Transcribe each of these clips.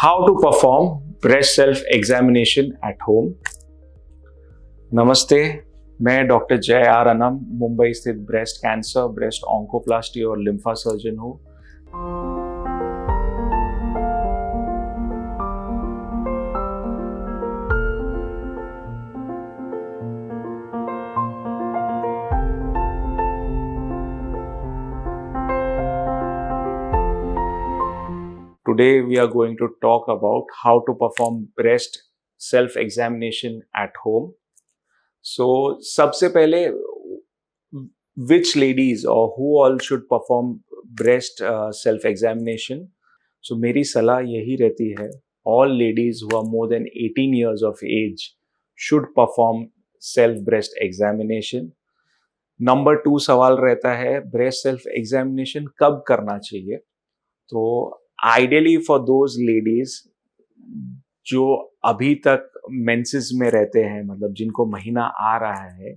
How to perform breast self examination at home. नमस्ते, मैं doctor जय आर अनम मुंबई स्थित ब्रेस्ट कैंसर, ब्रेस्ट ऑन्कोप्लास्टी और लिम्फा सर्जन हूँ। Today we are going to talk about how to perform breast self-examination at home. So सबसे पहले which ladies or who all should perform breast self-examination? So मेरी सलाह यही रहती है, all ladies who are more than 18 years of age should perform self breast examination. Number 2 सवाल रहता है breast self-examination कब करना चाहिए? तो आइडियली फॉर दोज लेडीज जो अभी तक मेंसेस में रहते हैं, मतलब जिनको महीना आ रहा है,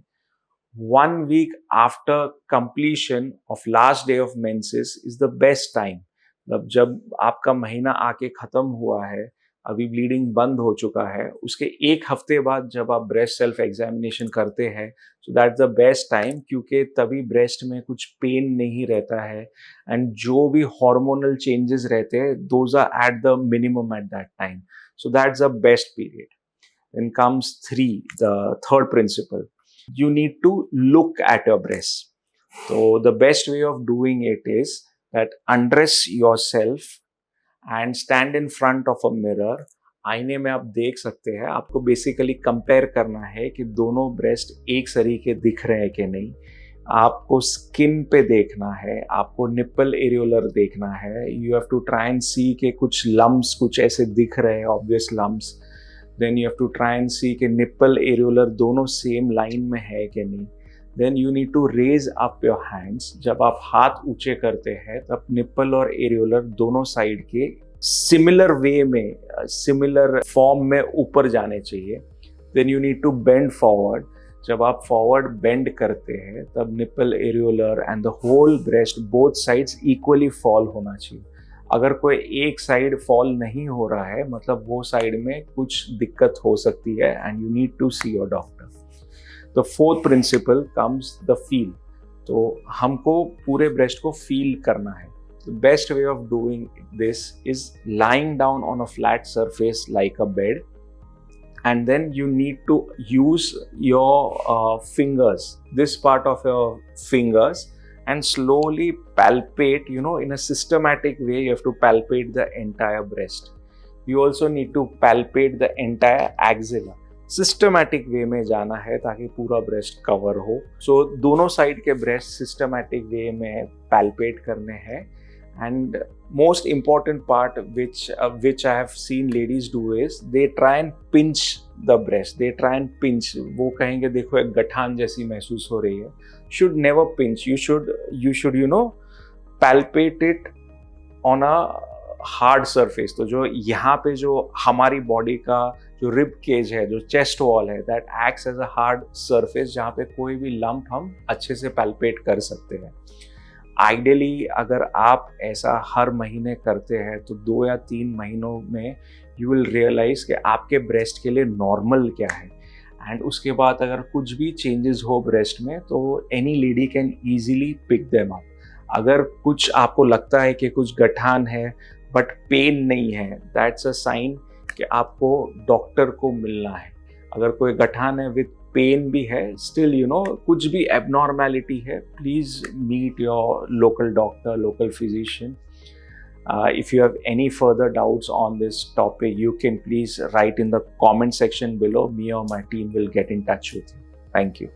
1 week after completion of last day of menses is the best time. मतलब जब आपका महीना आके खत्म हुआ है, अभी ब्लीडिंग बंद हो चुका है, उसके 1 हफ्ते बाद जब आप ब्रेस्ट सेल्फ एग्जामिनेशन करते हैं, सो दैट्स द बेस्ट टाइम, क्योंकि तभी ब्रेस्ट में कुछ पेन नहीं रहता है एंड जो भी हार्मोनल चेंजेस रहते हैं those are at the minimum at that time. So that's the best period. Then comes 3, the third principle. You need to look at your breast. So the best way of doing it is that undress yourself and stand in front of a mirror. आईने में आप देख सकते हैं, आपको basically compare करना है कि दोनों ब्रेस्ट एक सरीके दिख रहे हैं कि नहीं. आपको स्किन पे देखना है, आपको निप्पल एरियोलर देखना है. You have to try and see के कुछ लम्ब्स कुछ ऐसे दिख रहे हैं, obvious lumps. Then you have to try and see के निप्पल एरियोलर दोनों सेम लाइन में है कि नहीं. Then you need to raise up your hands. जब आप हाथ ऊंचे करते हैं तब निप्पल और एरियोलर दोनों साइड के सिमिलर वे में, सिमिलर फॉर्म में ऊपर जाने चाहिए. Then you need to bend forward. जब आप फॉरवर्ड बेंड करते हैं तब nipple areolar and the whole breast both sides equally fall होना चाहिए. अगर कोई एक साइड फॉल नहीं हो रहा है, मतलब वो साइड में कुछ दिक्कत हो सकती है and you need to see your doctor. The 4th principle comes the feel. तो हमको पूरे ब्रेस्ट को फील करना है. The best way of doing this is lying down on a flat surface like a bed, and then you need to use your fingers, this part of your fingers, and slowly palpate, in a systematic way. You have to palpate the entire breast. You also need to palpate the entire axilla. Systematic way में जाना है ताकि पूरा breast cover हो. सो दोनों side के breast systematic way में palpate करने हैं. And most important part which I have seen ladies do is they try and pinch the breast. They try and pinch. वो कहेंगे देखो एक गठान जैसी महसूस हो रही है. Should never pinch. You should palpate it on a hard surface. तो जो यहाँ पे जो हमारी बॉडी का जो रिब केज है, जो चेस्ट वॉल है, that acts as a hard surface जहाँ पे कोई भी लम्प हम अच्छे से पैल्पेट कर सकते हैं. आइडियली अगर आप ऐसा हर महीने करते हैं तो 2 या 3 महीनों में यू विल रियलाइज कि आपके ब्रेस्ट के लिए नॉर्मल क्या है. एंड उसके बाद अगर कुछ भी चेंजेस हो ब्रेस्ट में तो any lady can easily pick them up. अगर कुछ आपको लगता है कि कुछ गठान है बट पेन नहीं है, दैट्स अ साइन कि आपको डॉक्टर को मिलना है. अगर कोई गठान है विथ पेन भी है, स्टिल कुछ भी एबनॉर्मेलिटी है, please meet your local doctor, local physician. If you have any further doubts on this topic, you can please write in the comment section below. Me or my team will get in touch with you. Thank you.